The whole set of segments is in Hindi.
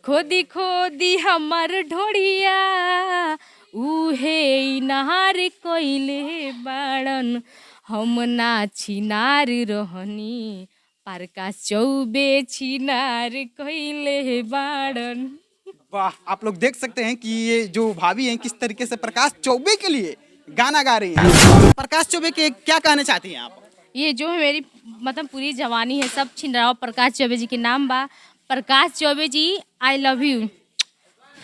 खोदी खोदी हमर ढोड़िया उहे इनार कोइले बाड़न हम ना छिनार रहनी प्रकाश चौबे छिनार कोइले बाड़न। वाह, आप लोग देख सकते हैं कि ये जो भाभी हैं किस तरीके से प्रकाश चौबे के लिए गाना गा रही हैं। प्रकाश चौबे के क्या कहना चाहती हैं आप? ये जो है मेरी मतलब पूरी जवानी है सब छिन रहा। प्रकाश चौबे जी के नाम बा। प्रकाश चौबे जी आई लव यू।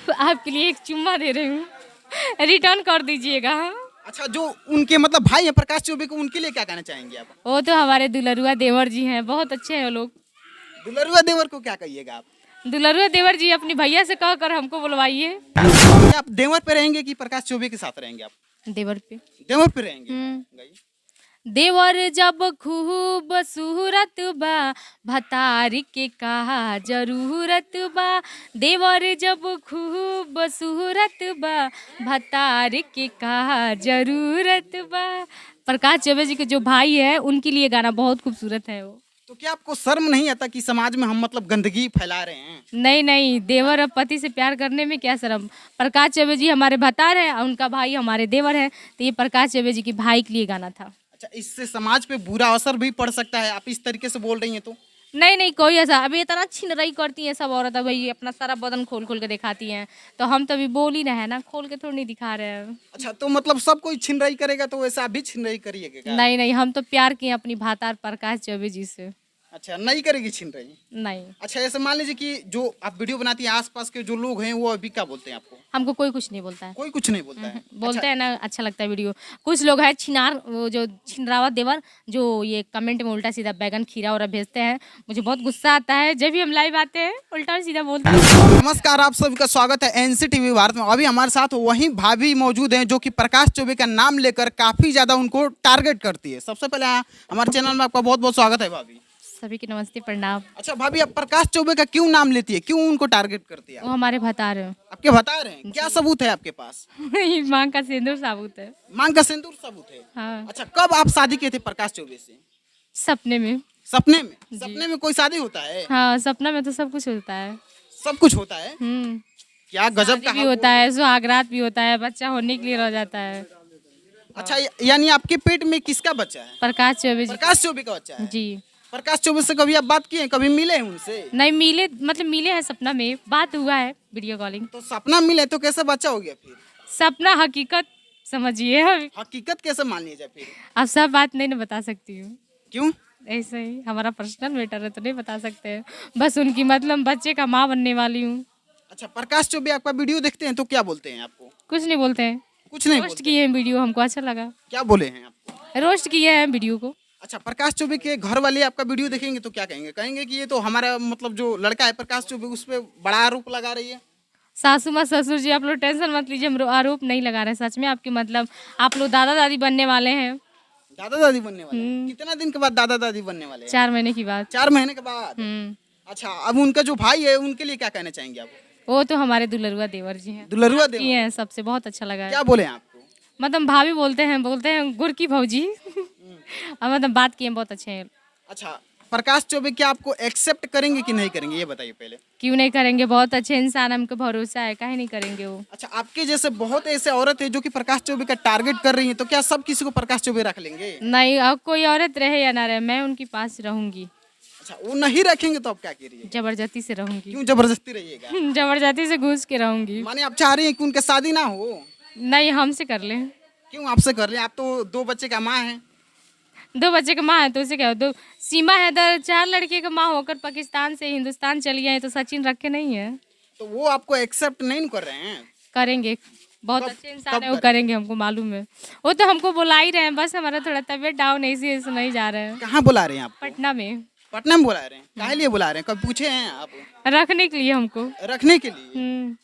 आपके लिए एक चुम्मा दे रही हूँ, रिटर्न कर दीजिएगा। अच्छा, जो उनके मतलब भाई हैं प्रकाश चौबे को, उनके लिए क्या कहना चाहेंगे आप? वो तो हमारे दुलरुआ देवर जी हैं, बहुत अच्छे हैं वो लोग। दुलरुआ देवर को क्या कहिएगा आप? दुलरुआ देवर जी अपनी भैया से कह कर हमको बुलवाइए। क्या आप देवर पे रहेंगे कि प्रकाश चौबे के साथ रहेंगे आप? देवर पे। देवर पे रहेंगे। गाइए। देवर जब खूब सूरत बा भतारी के कहा जरूरत बा। देवर जब खूब सूरत बा भतारी के कहा जरूरत बा। प्रकाश चौबे जी के जो भाई है उनके लिए गाना बहुत खूबसूरत है वो। तो क्या आपको शर्म नहीं आता कि समाज में हम मतलब गंदगी फैला रहे हैं? नहीं नहीं, देवर और पति से प्यार करने में क्या शर्म। प्रकाश चौबे जी हमारे भतार है और उनका भाई हमारे देवर है, तो ये प्रकाश चौबे जी के भाई के लिए गाना था। अच्छा, इससे समाज पे बुरा असर भी पड़ सकता है, आप इस तरीके से बोल रही हैं तो? नहीं नहीं, कोई ऐसा अभी इतना छिनरई करती हैं सब औरत, भाई अपना सारा बदन खोल खोल के दिखाती हैं, तो हम तो अभी बोल ही रहे हैं ना, खोल के थोड़ी नहीं दिखा रहे हैं। अच्छा, तो मतलब सब कोई छिनराई करेगा तो वैसा आप भी छिनराई करिएगा क्या? नहीं नहीं, हम तो प्यार किए अपनी भातार प्रकाश चौबे जी से। अच्छा, नहीं करेगी छिनराई? नहीं, अच्छा, ऐसे मान लीजिए कि जो आप वीडियो बनाती हैं आसपास के जो लोग हैं वो अभी क्या बोलते हैं आपको? हमको कोई कुछ नहीं बोलता है। कोई कुछ नहीं बोलता है? बोलते हैं ना, अच्छा लगता है वीडियो। कुछ लोग हैं छिनार, वो जो छिनरावा देवर, जो ये कमेंट में उल्टा सीधा बैगन खीरा और भेजते हैं, मुझे बहुत गुस्सा आता है जब भी हम लाइव आते हैं उल्टा और सीधा बोलते हैं। नमस्कार, आप सभी का स्वागत है एनसीटीवी भारत में। अभी हमारे साथ वही भाभी मौजूद हैं जो कि प्रकाश चौबे का नाम लेकर काफी ज्यादा उनको टारगेट करती है। सबसे पहले हमारे चैनल में आपका बहुत बहुत स्वागत है भाभी। सभी की नमस्ते प्रणाम। अच्छा भाभी, आप प्रकाश चौबे का क्यों नाम लेती है, क्यों उनको टारगेट करती है? वो हमारे भतार हैं। आपके बता रहे हैं, क्या सबूत है आपके पास? ये मांग का सिंदूर साबुत है। मांग का सिंदूर सबूत है? हाँ, अच्छा, कब आप शादी किए थे प्रकाश चौबे से? सपने में। सपने में? सपने में कोई शादी होता है? हाँ, सपना में तो सब कुछ होता है। सब कुछ होता है? क्या गजब शादी का भी होता है, सुहागरात भी होता है, बच्चा होने के लिए रह जाता है। अच्छा, यानी आपके पेट में किसका बच्चा है? प्रकाश चौबे जी। प्रकाश चौबे का बच्चा है? जी। प्रकाश चौबे से कभी आप बात किए हैं, कभी मिले हैं उनसे? नहीं मिले, मतलब मिले हैं सपना में, बात हुआ है वीडियो कॉलिंग। तो सपना मिले तो कैसे बच्चा हो गया फिर? सपना हकीकत समझिए। हकीकत कैसे मान लिया जाए फिर? अब सब बात नहीं ना बता सकती हूँ, क्यों? ऐसे ही हमारा पर्सनल मैटर है तो नहीं बता सकते हैं। बस उनकी मतलब बच्चे का माँ बनने वाली हूँ। अच्छा, प्रकाश चौबे आपका वीडियो देखते हैं तो क्या बोलते हैं आपको? कुछ नहीं बोलते हैं। कुछ नहीं रोस्ट बोलते? किए हैं वीडियो, हमको अच्छा लगा। क्या बोले हैं आपको? रोस्ट किए हैं वीडियो को। अच्छा, प्रकाश चौबे के घर वाले आपका वीडियो देखेंगे तो क्या कहेंगे? कहेंगे कि ये तो हमारा मतलब जो लड़का है प्रकाश चौबे उस पर बड़ा आरोप लगा रही है। सासू माँ ससुर जी आप लोग टेंशन मत लीजिए, हम आरोप नहीं लगा रहे, सच में आपके मतलब आप लोग दादा दादी बनने वाले हैं। दादा दादी बनने वाले हैं? कितना दिन के बाद दादा दादी बनने वाले हैं? 4 महीने की बात। 4 महीने के बाद? अच्छा, अब उनका जो भाई है उनके लिए क्या कहना चाहेंगे आप? वो तो हमारे दुलरुआ देवर जी हैं। दुलरुआ किए देवर? हैं, सबसे बहुत अच्छा लगा है। क्या बोले हैं आपको? मतलब भाभी बोलते हैं गुड़ की भौजी। और मतलब बात किए हैं, बहुत अच्छे हैं। अच्छा, प्रकाश चौबे क्या आपको एक्सेप्ट करेंगे कि नहीं करेंगे, ये बताइए पहले। क्यों नहीं करेंगे, बहुत अच्छे इंसान, हमको भरोसा है, काहे नहीं करेंगे वो। अच्छा, आपके जैसे बहुत ऐसे औरत है जो कि प्रकाश चौबे का टारगेट कर रही है, तो क्या सब किसी को प्रकाश चौबे रख लेंगे? नहीं, अब कोई औरत रहे या ना रहे, मैं उनके पास रहूंगी। अच्छा, वो नहीं रखेंगे तो आप क्या करिए? जबरदस्ती से रहूंगी। क्यों जबरदस्ती रहिएगा? जबरदस्ती से घुस के रहूंगी। माने आप चाह रही हैं कि उनके शादी ना हो? नहीं, हमसे कर ले। क्यों आपसे कर ले? आप तो 2 बच्चे का माँ हैं। 2 बच्चे का माँ है तो उसे क्या हो? दो सीमा हैदर 4 लड़के का माँ होकर पाकिस्तान से हिंदुस्तान चली आई तो सचिन रखे नहीं है। तो वो आपको एक्सेप्ट नहीं कर रहे हैं? करेंगे, बहुत कब- अच्छे इंसान कब है वो, करेंगे, हमको मालूम है। वो तो हमको बुला ही रहे हैं, बस हमारा थोड़ा तबीयत डाउन है इसी नहीं जा रहे हैं। कहाँ बुला रहे हैं आप? पटना में पटना में बुला रहे हैं? काहे लिए बुला रहे हैं, कभी पूछे हैं आप? रखने के लिए हमको। रखने के लिए? हम्म,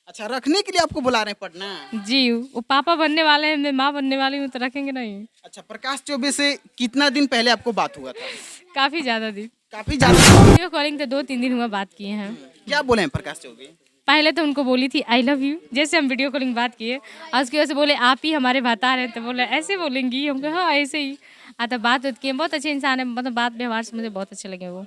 अच्छा, रखने के लिए आपको बुला रहे हैं पटना? जी। वो पापा बनने वाले हैं, मैं माँ बनने वाली हूँ, तो रखेंगे नहीं। अच्छा, प्रकाश चौबे से कितना दिन पहले आपको बात हुआ था? काफी ज्यादा दिन। काफी ज्यादा? वीडियो कॉलिंग तो 2-3 दिन हुआ बात किए हैं। क्या बोले हैं प्रकाश चौबे? पहले तो उनको बोली थी आई लव यू, जैसे हम वीडियो कॉलिंग बात किए, और उसकी वजह से बोले आप ही हमारे भतार हैं, तो बोले ऐसे बोलेंगी, हम कहा हाँ ऐसे ही। तो बात होती है, बहुत अच्छे इंसान है, मतलब बात व्यवहार से मुझे बहुत अच्छे लगे वो।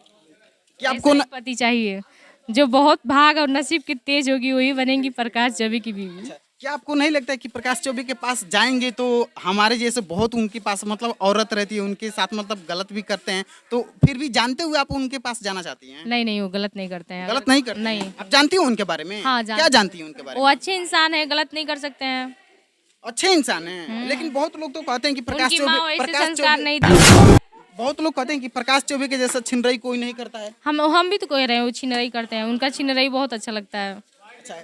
कि ऐसा आपको ही पति चाहिए जो बहुत भाग और नसीब की तेज होगी वही बनेंगी प्रकाश चौबे की बीवी। अच्छा, क्या आपको नहीं लगता है कि प्रकाश चौबे के पास जाएंगे तो हमारे जैसे बहुत उनके पास मतलब औरत रहती है, उनके साथ मतलब गलत भी करते हैं, तो फिर भी जानते हुए आप उनके पास जाना चाहती हैं? नहीं नहीं, वो गलत नहीं करते हैं। गलत नहीं करते नहीं। हैं? आप जानती हो उनके बारे में? हाँ, क्या जानती हैं उनके बारे वो में? अच्छे इंसान है, गलत नहीं कर सकते हैं। अच्छे इंसान हैं, लेकिन बहुत लोग तो कहते हैं कि प्रकाश उनकी माँ चौबे वैसे संस्कार नहीं दी। बहुत लोग कहते हैं कि प्रकाश चौबे के जैसा छिनरई कोई नहीं करता है। हम भी तो कह रहे हैं वो छिनरई करते हैं, उनका छिनरई बहुत अच्छा लगता है। अच्छा,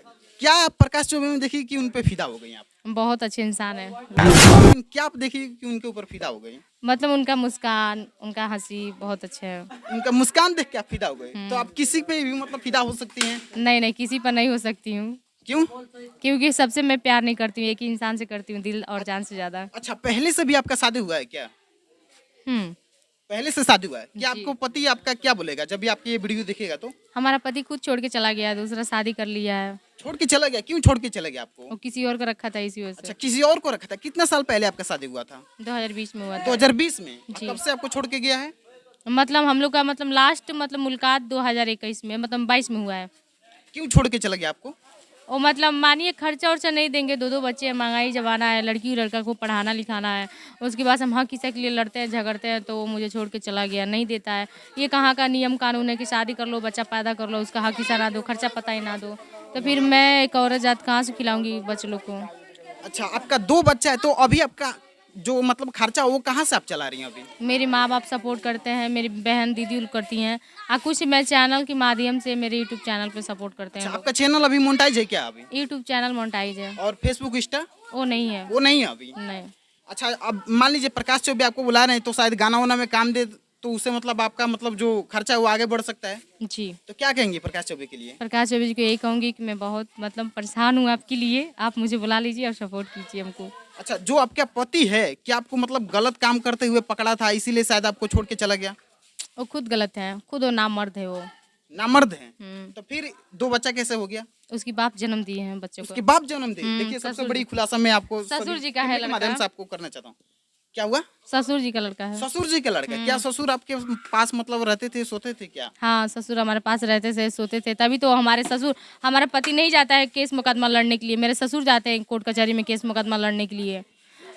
क्या आप प्रकाश चौबे में देखी कि उन पे फिदा हो गई आप? बहुत अच्छे इंसान है। लेकिन क्या आप देखी कि उनके ऊपर फिदा हो गई? मतलब उनका मुस्कान, उनका हंसी बहुत अच्छा है। उनका मुस्कान देख के आप फिदा हो गए, तो आप किसी पे भी मतलब फिदा हो सकती हैं? नहीं नहीं, किसी पर नहीं हो सकती हूँ, क्यों? क्योंकि सबसे मैं प्यार नहीं करती हूँ, एक ही इंसान से करती हूँ, दिल और जान से ज्यादा। अच्छा, पहले से भी आपका शादी हुआ है क्या? हम्म। पहले से शादी हुआ है क्या? जी। आपको पति आपका क्या बोलेगा जब भी आपकी ये वीडियो देखेगा तो? हमारा पति खुद छोड़ के चला गया, दूसरा शादी कर लिया है। छोड़ के चला गया? क्यों छोड़ के चला गया आपको? वो किसी और को रखा था इसी वजह अच्छा, से। किसी और को रखा था। कितना साल पहले आपका शादी हुआ था? 2020 में हुआ था। 2020 में? जी। कब से आपको छोड़ के गया है? मतलब हम लोग का मतलब लास्ट मतलब मुलाकात 2021 में मतलब 22 में हुआ है। क्यों छोड़ के चला गया आपको? और मतलब मानिए खर्चा वर्चा नहीं देंगे, दो दो बच्चे हैं, महंगाई जमाना है, लड़की लड़का को पढ़ाना लिखाना है, उसके बाद हम हक किसी के लिए लड़ते हैं झगड़ते हैं तो वो मुझे छोड़ के चला गया, नहीं देता है। ये कहाँ का नियम कानून है कि शादी कर लो, बच्चा पैदा कर लो, उसका हक हिस्सा ना दो, खर्चा पता ही ना दो, तो फिर मैं एक औरत जात कहाँ से खिलाऊंगी बच्चे लोग को। अच्छा, आपका 2 बच्चा है तो अभी आपका जो मतलब खर्चा वो कहाँ से आप चला रही हैं अभी? मेरे माँ बाप सपोर्ट करते हैं, मेरी बहन दीदी लोग करती हैं, और कुछ मैं चैनल के माध्यम से मेरे यूट्यूब चैनल पे सपोर्ट करते अच्छा, हैं। आपका चैनल अभी मोनेटाइज है क्या अभी? यूट्यूब चैनल मोनेटाइज है। और फेसबुक इंस्टा? वो नहीं है। वो नहीं है अभी? नहीं। अच्छा, अब मान लीजिए प्रकाश चौबे आपको बुला रहे हैं तो शायद गाना वाना में काम दे तो उससे मतलब आपका मतलब जो खर्चा है वो आगे बढ़ सकता है, जी। तो क्या कहेंगे प्रकाश चौबे के लिए? प्रकाश चौबे जी को यही कहूँगी कि मैं बहुत मतलब परेशान हूँ आपके लिए, आप मुझे बुला लीजिए और सपोर्ट कीजिए हमको। अच्छा, जो आपका पति है क्या आपको मतलब गलत काम करते हुए पकड़ा था इसीलिए शायद आपको छोड़ के चला गया? वो खुद गलत है, खुद वो नामर्द है वो। नामर्द है? तो फिर 2 बच्चा कैसे हो गया? उसकी बाप जन्म दिए हैं बच्चों उसके को। बाप जन्म दे? देखिए, सबसे ससुर बड़ी जी। खुलासा मैं आपको ससुर सभी जी का है कैमरे के माध्यम लड़का। से आपको करना चाहता हूँ। क्या हुआ? ससुर जी का लड़का है। ससुर जी का लड़का? क्या ससुर आपके पास मतलब रहते थे, सोते थे क्या? हाँ, ससुर हमारे पास रहते थे, सोते थे, तभी तो हमारे ससुर, हमारा पति नहीं जाता है केस मुकदमा लड़ने के लिए, मेरे ससुर जाते हैं कोर्ट कचहरी में केस मुकदमा लड़ने के लिए।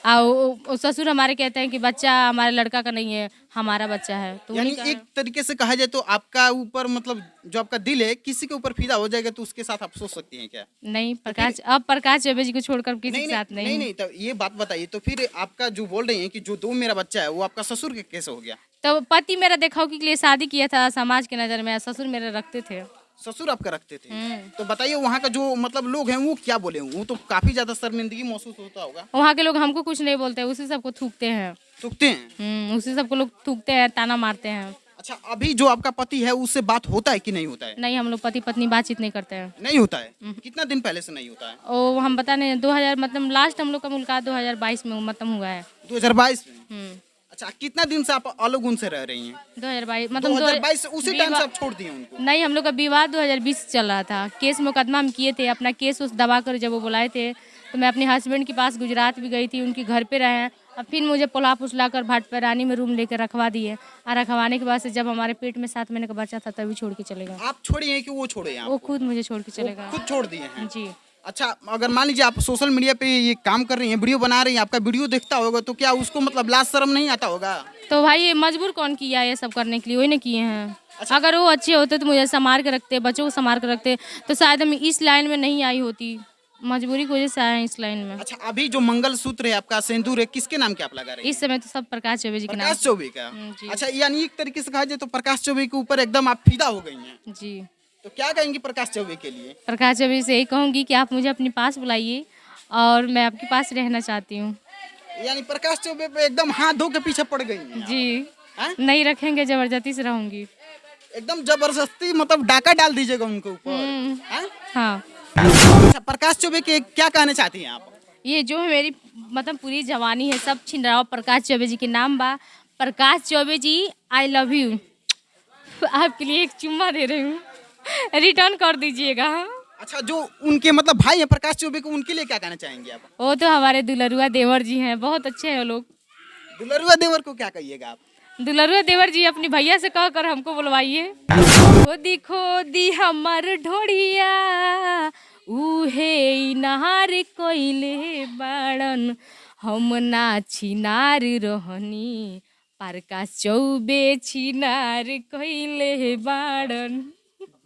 और वो ससुर हमारे कहते हैं कि बच्चा हमारे लड़का का नहीं है, हमारा बच्चा है, तो यानी उन्हीं का एक है। तरीके से कहा जाए तो आपका ऊपर मतलब जो आपका दिल है किसी के ऊपर फिदा हो जाएगा तो उसके साथ आप सोच सकती हैं क्या? नहीं प्रकाश, अब प्रकाश चौबे जी को छोड़कर किसी नहीं के साथ नहीं नहीं। नहीं, तो ये बात बताइए, तो फिर आपका जो बोल रही हैं कि जो 2 मेरा बच्चा है वो आपका ससुर के कैसे हो गया? तो पति मेरा दिखाओ के लिए शादी किया था समाज की नज़र में, ससुर मेरे रखते थे। ससुर आपका रखते थे? तो बताइए वहाँ का जो मतलब लोग हैं वो क्या बोले? वो तो काफी ज्यादा शर्मिंदगी महसूस होता होगा। वहाँ के लोग हमको कुछ नहीं बोलते, उसी सबको थूकते हैं। थूकते हैं? उसी सबको लोग थूकते हैं, ताना मारते हैं। अच्छा, अभी जो आपका पति है उससे बात होता है कि नहीं होता है? नहीं, हम लोग पति पत्नी बातचीत नहीं करते हैं। नहीं होता है? कितना दिन पहले से नहीं होता है? और हम बता नहीं, 2000 मतलब लास्ट हम लोग का मुलाकात 2022 में मतलब हुआ है। 2022 में? हम्म, अच्छा, कितना दिन से आप अलग उनसे रह रही हैं? 2022 मतलब 2022 से उसी टाइम से आप छोड़ दिए उनको? नहीं, हम लोग का विवाद 2020 चल रहा था, केस मुकदमा हम किए थे, अपना केस उस दबा कर जब वो बुलाए थे तो मैं अपने हस्बैंड के पास गुजरात भी गई थी, उनके घर पे रहे हैं। अब फिर मुझे पुला फुसला कर भाटपरानी में रूम लेकर रखवा दिए, और रखवाने के बाद से जब हमारे पेट में 7 महीने का बच्चा था तभी छोड़ के चले गए। आप छोड़ी हैं कि वो छोड़े हैं वो आपको? खुद मुझे छोड़ के चले गए। खुद छोड़ दिए हैं? जी। अच्छा, अगर मान लीजिए आप सोशल मीडिया पे ये काम कर रही हैं, वीडियो बना रही हैं, आपका वीडियो देखता होगा तो क्या उसको मतलब लाज शर्म नहीं आता होगा? तो भाई ये मजबूर कौन किया ये सब करने के लिए, वही ना किए हैं। अगर वो अच्छे होते तो मुझे संभाल के रखते, बच्चों को संभाल के रखते, तो शायद हम इस लाइन में नहीं आई होती, मजबूरी की वजह से आए हैं इस लाइन में। अच्छा, अभी जो मंगल सूत्र है आपका, सिंदूर है, किसके नाम के आप लगा रही हैं? इस समय तो सब प्रकाश चौबे जी के नाम। प्रकाश चौबे का? जी। अच्छा, यानी एक तरीके से कहा जाए तो प्रकाश चौबे के ऊपर एकदम आप फिदा हो गई हैं। जी। तो क्या कहेंगी प्रकाश चौबे के लिए? प्रकाश चौबे से यही कहूँगी कि आप मुझे अपने पास बुलाइए और मैं आपके पास रहना चाहती हूँ। यानी प्रकाश चौबे पे एकदम हाथ धो के पीछे पड़ गई हैं आप। जी। हैं? नहीं रखेंगे, जबरदस्ती से रहूंगी। एकदम जबरदस्ती मतलब डाका डाल दीजिएगा उनके ऊपर। हैं? हाँ। अच्छा, प्रकाश चौबे के क्या कहना चाहती हैं आप? ये जो है मेरी मतलब पूरी जवानी है सब छिन रहा, प्रकाश चौबे जी के नाम बा। प्रकाश चौबे जी आई लव यू। आपके लिए एक चुम्मा दे रही हूँ, रिटर्न कर दीजिएगा। अच्छा, जो उनके मतलब भाई हैं प्रकाश चौबे को, उनके लिए क्या कहना चाहेंगे आप? वो तो हमारे दुलरुआ देवर जी हैं, बहुत अच्छे हैं वो लोग। दुलरुआ देवर को क्या कहिएगा आप? दुलरुआ देवर जी अपनी भैया से कह कर हमको बुलवाइए। खोदी खोदी हमर ढोड़िया उहे इनार कोइले बाड़न, हम ना छिनार रहनी प्रकाश चौबे छिनार कोइले बाड़न।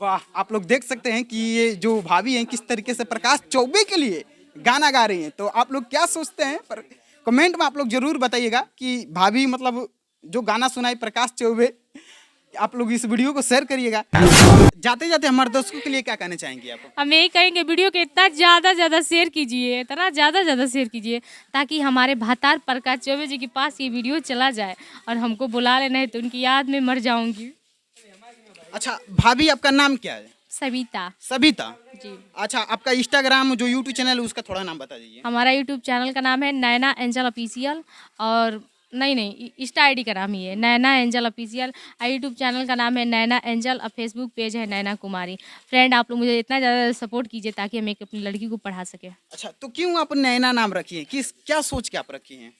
वाह, आप लोग देख सकते हैं कि ये जो भाभी हैं किस तरीके से प्रकाश चौबे के लिए गाना गा रही हैं। तो आप लोग क्या सोचते हैं, पर कमेंट में आप लोग जरूर बताइएगा कि भाभी मतलब जो गाना सुनाई प्रकाश चौबे, आप लोग इस वीडियो को शेयर करिएगा। जाते जाते हमारे दर्शकों के लिए क्या कहना चाहेंगे आप? हम यही कहेंगे वीडियो के इतना ज़्यादा शेयर कीजिए, इतना ज़्यादा शेयर कीजिए ताकि हमारे भातार प्रकाश चौबे जी के पास ये वीडियो चला जाए और हमको बुला लेना है तो उनकी याद में मर जाऊंगी। अच्छा भाभी, आपका नाम क्या है? सविता सविता जी। अच्छा, आपका इंस्टाग्राम जो यूट्यूब चैनल है उसका थोड़ा नाम बता दीजिए। हमारा यूट्यूब चैनल का नाम है नैना एंजल ऑफिशियल, और नहीं इंस्टा आईडी का नाम ही है नैना एंजल ऑफिशियल, यूट्यूब चैनल का नाम है नैना एंजल और फेसबुक पेज है नैना कुमारी। फ्रेंड, आप लोग मुझे इतना ज़्यादा सपोर्ट कीजिए ताकि हम एक अपनी लड़की को पढ़ा सके। अच्छा, तो क्यों आप नैना नाम रखी है? किस क्या सोच के आप रखी हैं?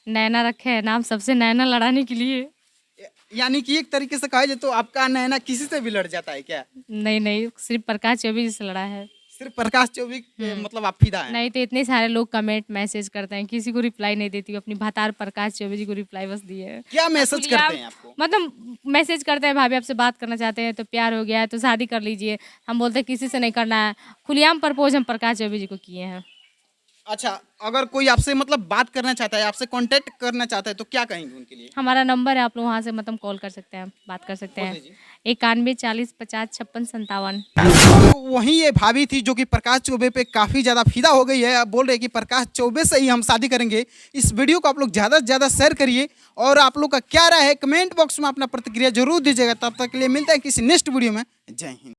नैना रखे है नाम सबसे नैना लड़ाने के लिए। यानी कि एक तरीके से कहा जाए तो आपका नैना किसी से भी लड़ जाता है क्या? नहीं, सिर्फ प्रकाश चौबे जी से लड़ा है। सिर्फ प्रकाश चौबे के मतलब आप फिदा हैं? नहीं तो इतने सारे लोग कमेंट मैसेज करते हैं, किसी को रिप्लाई नहीं देती हूँ, अपनी भातार प्रकाश चौबे जी को रिप्लाई बस दिए है। क्या मैसेज करते हैं आपको? मतलब मैसेज करते हैं, भाभी आपसे बात करना चाहते हैं तो प्यार हो गया है तो शादी कर लीजिए। हम बोलते हैं किसी से नहीं करना है, खुलेआम प्रपोज हम प्रकाश चौबे जी को किए हैं। अच्छा, अगर कोई आपसे मतलब बात करना चाहता है, आपसे कांटेक्ट करना चाहता है तो क्या कहेंगे उनके लिए? हमारा नंबर है, आप लोग वहाँ से मतलब कॉल कर सकते हैं, बात कर सकते हैं। 91 40 50 56 57। तो वहीं ये भाभी थी जो कि प्रकाश चौबे पे काफ़ी ज़्यादा फिदा हो गई है। अब बोल रहे हैं कि प्रकाश चौबे से ही हम शादी करेंगे। इस वीडियो को आप लोग ज़्यादा से ज़्यादा शेयर करिए और आप लोग का क्या राय है कमेंट बॉक्स में अपना प्रतिक्रिया जरूर दीजिएगा। तब तक के लिए मिलते हैं किसी नेक्स्ट वीडियो में। जय हिंद।